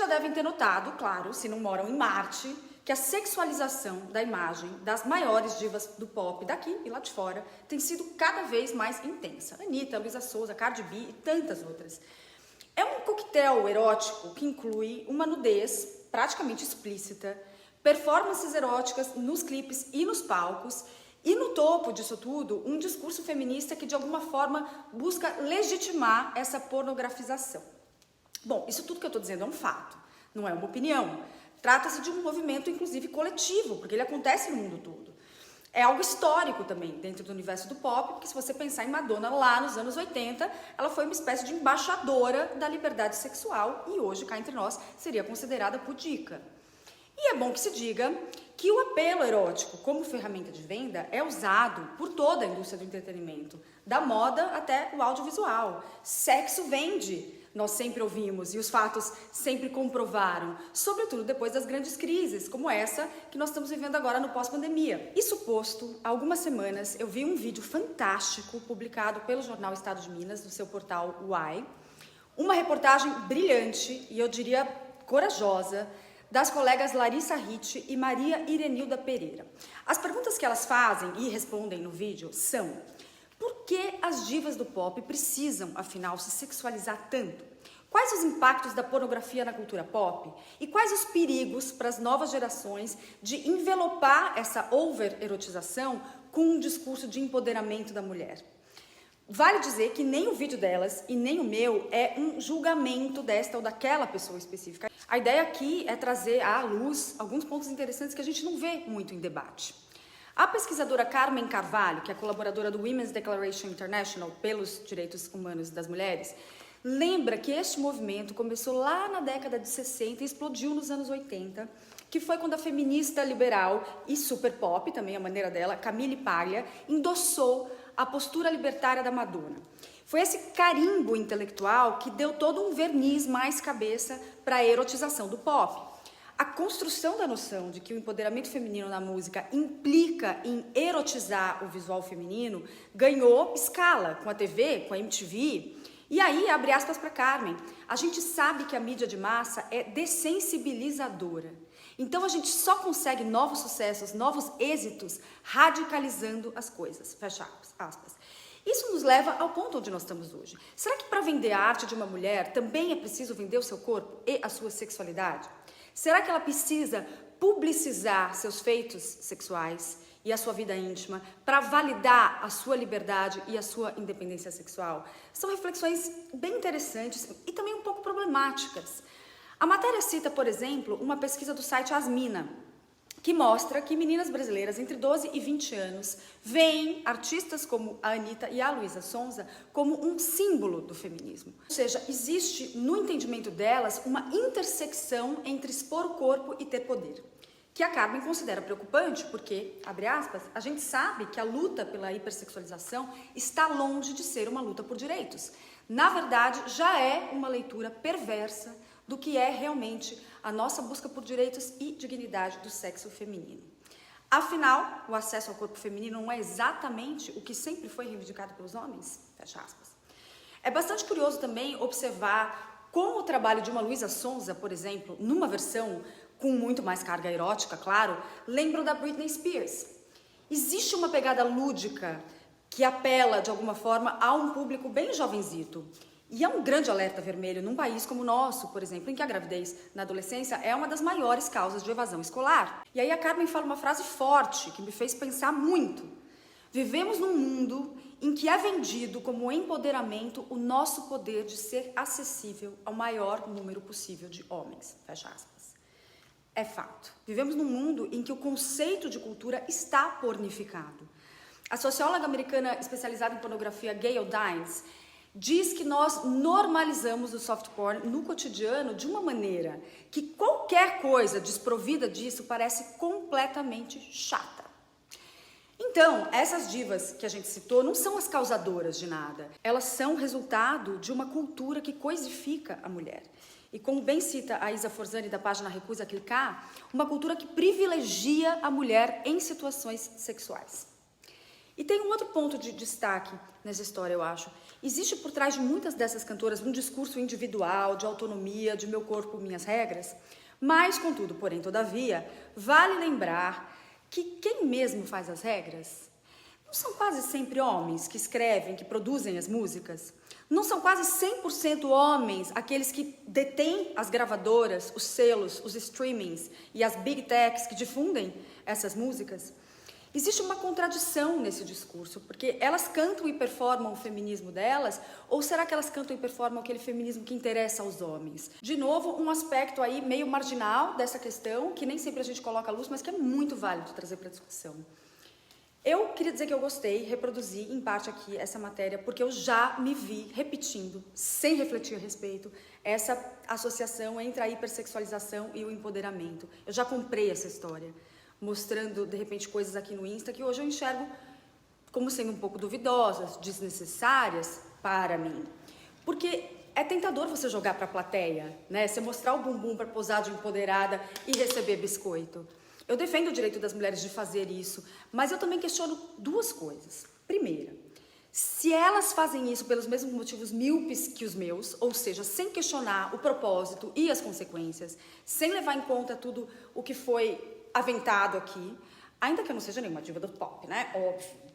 devem ter notado, claro, se não moram em Marte, que a sexualização da imagem das maiores divas do pop daqui e lá de fora tem sido cada vez mais intensa. Anitta, Luísa Sonza, Cardi B e tantas outras. É um coquetel erótico que inclui uma nudez praticamente explícita, performances eróticas nos clipes e nos palcos, e no topo disso tudo, um discurso feminista que de alguma forma busca legitimar essa pornografização. Bom, isso tudo que eu estou dizendo é um fato, não é uma opinião. Trata-se de um movimento, inclusive, coletivo, porque ele acontece no mundo todo. É algo histórico também dentro do universo do pop, porque se você pensar em Madonna lá nos anos 80, ela foi uma espécie de embaixadora da liberdade sexual e hoje, cá entre nós, seria considerada pudica. E é bom que se diga que o apelo erótico como ferramenta de venda é usado por toda a indústria do entretenimento, da moda até o audiovisual. Sexo vende, nós sempre ouvimos e os fatos sempre comprovaram, sobretudo depois das grandes crises, como essa que nós estamos vivendo agora no pós-pandemia. Isso posto, há algumas semanas eu vi um vídeo fantástico publicado pelo jornal Estado de Minas, no seu portal UAI, uma reportagem brilhante e eu diria corajosa, das colegas Larissa Ritt e Maria Irenilda Pereira. As perguntas que elas fazem e respondem no vídeo são: por que as divas do pop precisam, afinal, se sexualizar tanto? Quais os impactos da pornografia na cultura pop? E quais os perigos para as novas gerações de envelopar essa over-erotização com um discurso de empoderamento da mulher? Vale dizer que nem o vídeo delas e nem o meu é um julgamento desta ou daquela pessoa específica. A ideia aqui é trazer à luz alguns pontos interessantes que a gente não vê muito em debate. A pesquisadora Carmen Carvalho, que é colaboradora do Women's Declaration International pelos Direitos Humanos das Mulheres, lembra que este movimento começou lá na década de 60 e explodiu nos anos 80, que foi quando a feminista liberal e super pop, também a maneira dela, Camille Paglia, endossou a postura libertária da Madonna. Foi esse carimbo intelectual que deu todo um verniz mais cabeça para a erotização do pop. A construção da noção de que o empoderamento feminino na música implica em erotizar o visual feminino ganhou escala com a TV, com a MTV. E aí, abre aspas para Carmen, a gente sabe que a mídia de massa é dessensibilizadora. Então a gente só consegue novos sucessos, novos êxitos, radicalizando as coisas. Fecha aspas. Isso nos leva ao ponto onde nós estamos hoje. Será que para vender a arte de uma mulher também é preciso vender o seu corpo e a sua sexualidade? Será que ela precisa publicizar seus feitos sexuais e a sua vida íntima para validar a sua liberdade e a sua independência sexual? São reflexões bem interessantes e também um pouco problemáticas. A matéria cita, por exemplo, uma pesquisa do site Asmina, que mostra que meninas brasileiras entre 12 e 20 anos veem artistas como a Anitta e a Luísa Sonza como um símbolo do feminismo. Ou seja, existe no entendimento delas uma intersecção entre expor o corpo e ter poder, que a Carmen considera preocupante porque, abre aspas, a gente sabe que a luta pela hipersexualização está longe de ser uma luta por direitos. Na verdade, já é uma leitura perversa do que é realmente a nossa busca por direitos e dignidade do sexo feminino. Afinal, o acesso ao corpo feminino não é exatamente o que sempre foi reivindicado pelos homens? Fecha aspas. É bastante curioso também observar como o trabalho de uma Luísa Sonza, por exemplo, numa versão com muito mais carga erótica, claro, lembra da Britney Spears. Existe uma pegada lúdica que apela, de alguma forma, a um público bem jovenzito. E é um grande alerta vermelho num país como o nosso, por exemplo, em que a gravidez na adolescência é uma das maiores causas de evasão escolar. E aí a Carmen fala uma frase forte que me fez pensar muito. Vivemos num mundo em que é vendido como empoderamento o nosso poder de ser acessível ao maior número possível de homens. Fecha aspas. É fato. Vivemos num mundo em que o conceito de cultura está pornificado. A socióloga americana especializada em pornografia Gayle Dines diz que nós normalizamos o soft porn no cotidiano de uma maneira que qualquer coisa desprovida disso parece completamente chata. Então, essas divas que a gente citou não são as causadoras de nada. Elas são resultado de uma cultura que coisifica a mulher. E como bem cita a Isa Forzani da página Recusa Clicar, uma cultura que privilegia a mulher em situações sexuais. E tem um outro ponto de destaque nessa história, eu acho. Existe por trás de muitas dessas cantoras um discurso individual, de autonomia, de meu corpo, minhas regras. Mas, contudo, porém, todavia, vale lembrar que quem mesmo faz as regras não são quase sempre homens que escrevem, que produzem as músicas. Não são quase 100% homens aqueles que detêm as gravadoras, os selos, os streamings e as big techs que difundem essas músicas. Existe uma contradição nesse discurso, porque elas cantam e performam o feminismo delas, ou será que elas cantam e performam aquele feminismo que interessa aos homens? De novo, um aspecto aí meio marginal dessa questão, que nem sempre a gente coloca à luz, mas que é muito válido trazer para a discussão. Eu queria dizer que eu gostei, reproduzi em parte aqui essa matéria, porque eu já me vi repetindo, sem refletir a respeito, essa associação entre a hipersexualização e o empoderamento. Eu já comprei essa história, mostrando, de repente, coisas aqui no Insta que hoje eu enxergo como sendo um pouco duvidosas, desnecessárias para mim. Porque é tentador você jogar para a plateia, né? Você mostrar o bumbum para posar de empoderada e receber biscoito. Eu defendo o direito das mulheres de fazer isso, mas eu também questiono duas coisas. Primeira, se elas fazem isso pelos mesmos motivos míopes que os meus, ou seja, sem questionar o propósito e as consequências, sem levar em conta tudo o que foi aventado aqui, ainda que eu não seja nenhuma diva do pop, né? Óbvio.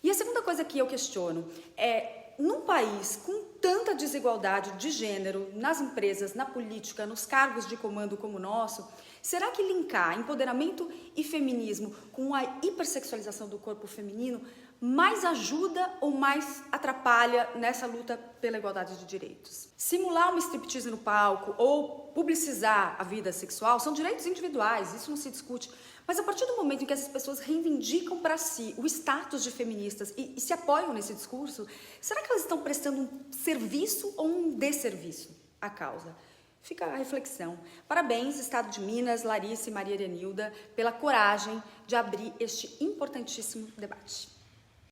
E a segunda coisa que eu questiono é, num país com tanta desigualdade de gênero nas empresas, na política, nos cargos de comando como o nosso, será que linkar empoderamento e feminismo com a hipersexualização do corpo feminino mais ajuda ou mais atrapalha nessa luta pela igualdade de direitos? Simular uma striptease no palco ou publicizar a vida sexual são direitos individuais, isso não se discute. Mas a partir do momento em que essas pessoas reivindicam para si o status de feministas e se apoiam nesse discurso, será que elas estão prestando um serviço ou um desserviço à causa? Fica a reflexão. Parabéns, Estado de Minas, Larissa e Maria Erenilda, pela coragem de abrir este importantíssimo debate.